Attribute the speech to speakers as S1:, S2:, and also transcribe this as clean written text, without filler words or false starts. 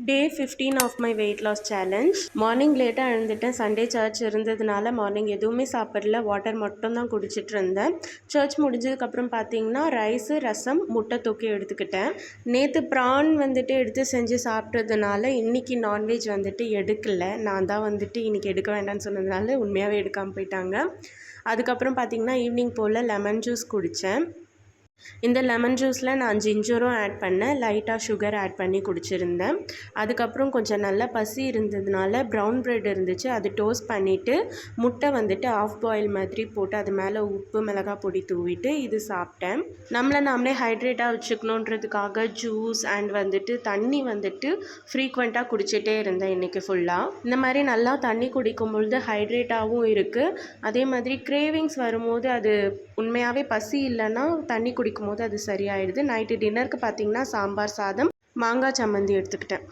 S1: Day 15 of my weight loss challenge. Morning லேட்டாக எழுந்துட்டேன். Sunday church இருந்ததுனால மார்னிங் எதுவுமே சாப்பிடல, வாட்டர் மட்டும் தான் குடிச்சிட்டு இருந்தேன். சர்ச் முடிஞ்சதுக்கப்புறம் பார்த்தீங்கன்னா ரைஸு, ரசம், முட்டை தொக்கி எடுத்துக்கிட்டேன். நேற்று ப்ரான் எடுத்து செஞ்சு சாப்பிட்டதுனால இன்றைக்கி நான்வெஜ் எடுக்கலை. நான் தான் இன்றைக்கி எடுக்க வேண்டாம்னு சொன்னதுனால உண்மையாகவே எடுக்காமல் போயிட்டாங்க. அதுக்கப்புறம் பார்த்திங்கன்னா ஈவினிங் போல் லெமன் ஜூஸ் குடித்தேன். இந்த லெமன் ஜூஸில் நான் ஜிஞ்சரும் ஆட் பண்ணேன், லைட்டாக சுகர் ஆட் பண்ணி குடிச்சிருந்தேன். அதுக்கப்புறம் கொஞ்சம் நல்லா பசி இருந்ததுனால ப்ரௌன் ப்ரெட் இருந்துச்சு, அது டோஸ்ட் பண்ணிவிட்டு முட்டை ஆஃப் பாயில் மாதிரி போட்டு அது மேலே உப்பு மிளகாய் பொடி தூவிட்டு இது சாப்பிட்டேன். நம்மளை நாமளே ஹைட்ரேட்டாக வச்சுக்கணுன்றதுக்காக ஜூஸ் அண்ட் தண்ணி ஃப்ரீக்வெண்ட்டாக குடிச்சிட்டே இருந்தேன் இன்றைக்கி ஃபுல்லாக. இந்த மாதிரி நல்லா தண்ணி குடிக்கும் பொழுது ஹைட்ரேட்டாகவும் இருக்குது. அதே மாதிரி கிரேவிங்ஸ் வரும்போது அது உண்மையாகவே பசி இல்லைன்னா தண்ணி குடிக்கும் போது அது சரியாயிடுது. நைட்டு டின்னருக்கு பார்த்திங்கன்னா சாம்பார் சாதம், மாங்காய் சம்மந்தி எடுத்துக்கிட்டேன்.